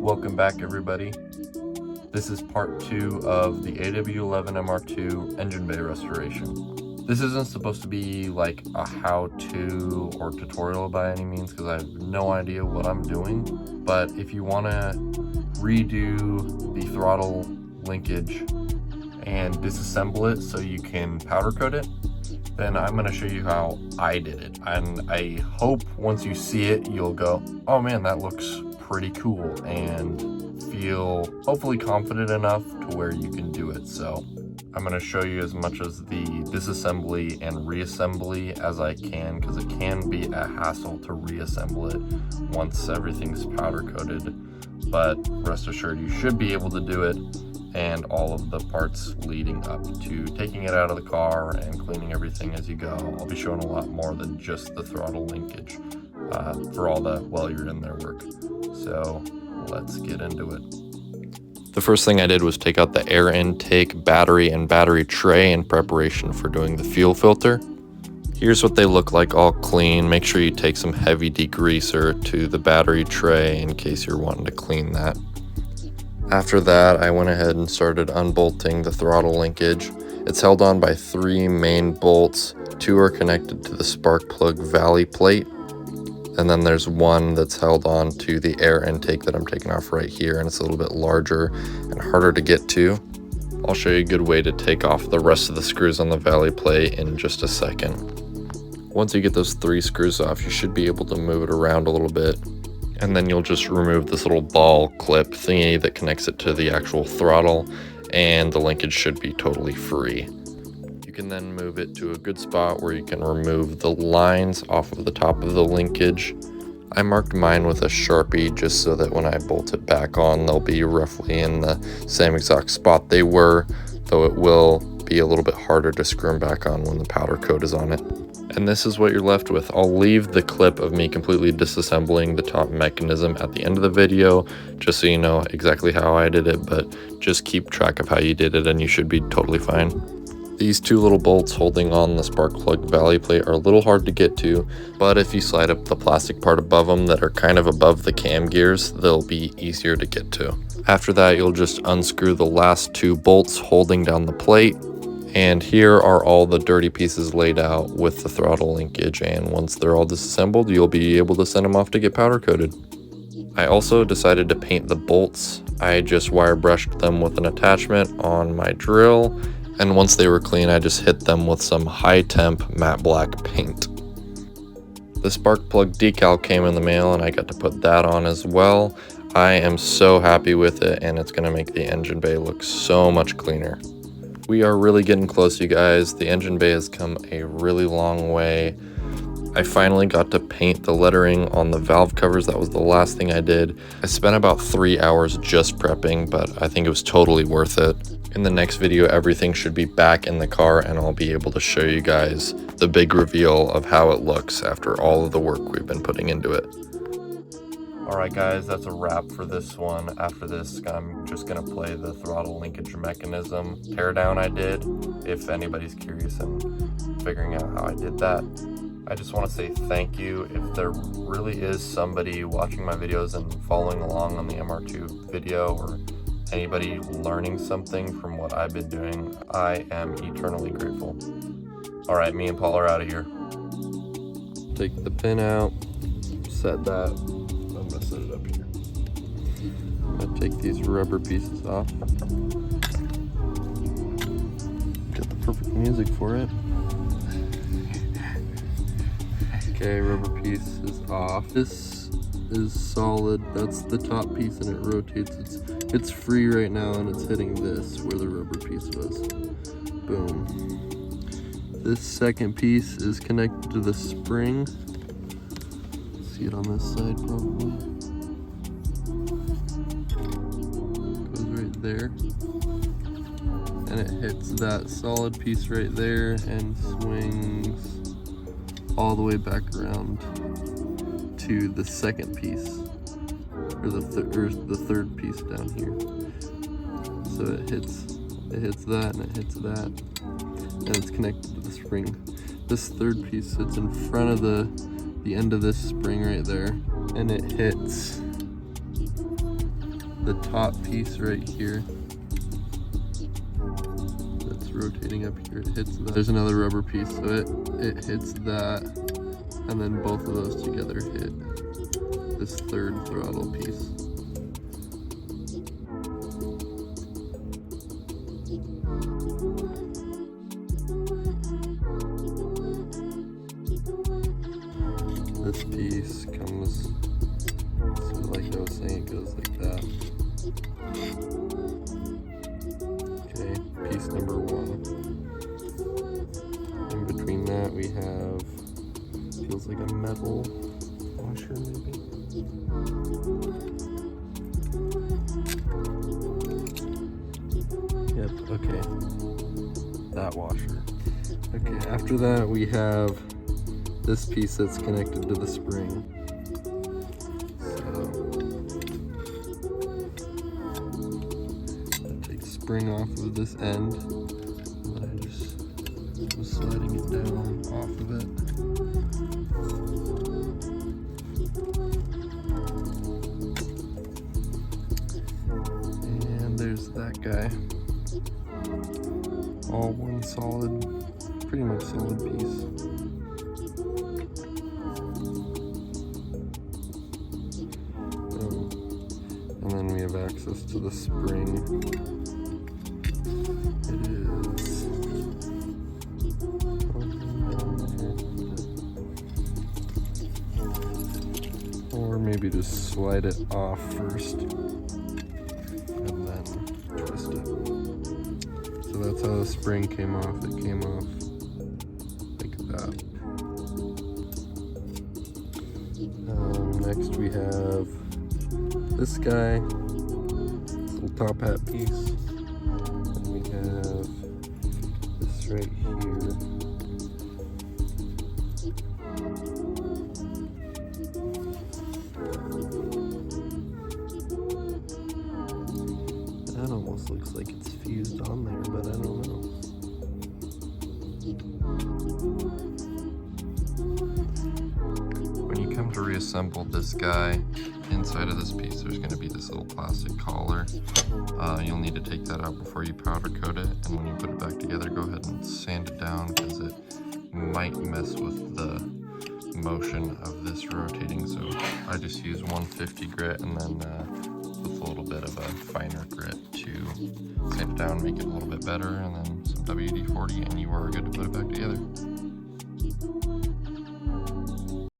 Welcome back, everybody. This is part 2 of the AW11 MR2 engine bay restoration. This isn't supposed to be like a how-to or tutorial by any means, because I have no idea what I'm doing. But if you want to redo the throttle linkage and disassemble it so you can powder coat it, then I'm going to show you how I did it. And I hope once you see it, you'll go, oh man, that looks pretty cool, and feel hopefully confident enough to where you can do it. So I'm going to show you as much as the disassembly and reassembly as I can, because it can be a hassle to reassemble it once everything's powder coated. But rest assured, you should be able to do it, and all of the parts leading up to taking it out of the car and cleaning everything as you go. I'll be showing a lot more than just the throttle linkage for all the while you're in there work. So let's get into it. The first thing I did was take out the air intake, battery, and battery tray in preparation for doing the fuel filter. Here's what they look like all clean. Make sure you take some heavy degreaser to the battery tray in case you're wanting to clean that. After that, I went ahead and started unbolting the throttle linkage. It's held on by 3 main bolts. 2 are connected to the spark plug valley plate, and then there's one that's held on to the air intake that I'm taking off right here, and it's a little bit larger and harder to get to. I'll show you a good way to take off the rest of the screws on the valley plate in just a second. Once you get those 3 screws off, you should be able to move it around a little bit, and then you'll just remove this little ball clip thingy that connects it to the actual throttle, and the linkage should be totally free. You can then move it to a good spot where you can remove the lines off of the top of the linkage. I marked mine with a Sharpie just so that when I bolt it back on, they'll be roughly in the same exact spot they were, though it will be a little bit harder to screw them back on when the powder coat is on it. And this is what you're left with. I'll leave the clip of me completely disassembling the top mechanism at the end of the video, just so you know exactly how I did it, but just keep track of how you did it and you should be totally fine. These 2 little bolts holding on the spark plug valley plate are a little hard to get to, but if you slide up the plastic part above them that are kind of above the cam gears, they'll be easier to get to. After that, you'll just unscrew the last 2 bolts holding down the plate. And here are all the dirty pieces laid out with the throttle linkage, and once they're all disassembled, you'll be able to send them off to get powder coated. I also decided to paint the bolts. I just wire brushed them with an attachment on my drill, and once they were clean, I just hit them with some high temp matte black paint. The spark plug decal came in the mail, and I got to put that on as well. I am so happy with it, and it's gonna make the engine bay look so much cleaner. We are really getting close, you guys. The engine bay has come a really long way. I finally got to paint the lettering on the valve covers. That was the last thing I did. I spent about 3 hours just prepping, but I think it was totally worth it. In the next video, everything should be back in the car, and I'll be able to show you guys the big reveal of how it looks after all of the work we've been putting into it. Alright guys, that's a wrap for this one. After this, I'm just going to play the throttle linkage mechanism teardown I did, if anybody's curious in figuring out how I did that. I just want to say thank you. If there really is somebody watching my videos and following along on the MR2 video, or anybody learning something from what I've been doing, I am eternally grateful. Alright, me and Paul are out of here. Take the pin out, set that. I'm gonna set it up here. I'm gonna take these rubber pieces off. Get the perfect music for it. Okay, rubber piece is off. This is solid. That's the top piece, and it rotates. It's free right now, and it's hitting this where the rubber piece was. Boom. This second piece is connected to the spring. See it on this side probably. Goes right there. And it hits that solid piece right there and swings all the way back around to the second piece, or the third piece down here. So it hits that, and it hits that, and it's connected to the spring. This third piece sits in front of the end of this spring right there, and it hits the top piece right here that's rotating up here, it hits that. There's another rubber piece, so it hits that, and then both of those together hit this third throttle piece. This piece comes, so like I was saying, it goes like that. Okay, piece number 1. In between that we have, feels like a metal washer maybe. Yep, okay. That washer. Okay, after that we have this piece that's connected to the spring. So I take the spring off of this end, and I just was sliding it down off of it. And there's that guy. All one solid, pretty much solid piece. And then we have access to the spring. It is or maybe just slide it off first and then twist it. So that's how the spring came off. It came off like that. Next we have this guy, this little top hat piece, and we have this right here. That almost looks like it's fused on there, but I don't know. When you come to reassemble this guy, inside of this piece there's going to be this little plastic collar. You'll need to take that out before you powder coat it, and when you put it back together, go ahead and sand it down because it might mess with the motion of this rotating. So I just use 150 grit and then with a little bit of a finer grit to sand it down, make it a little bit better, and then some WD-40, and you are good to put it back together.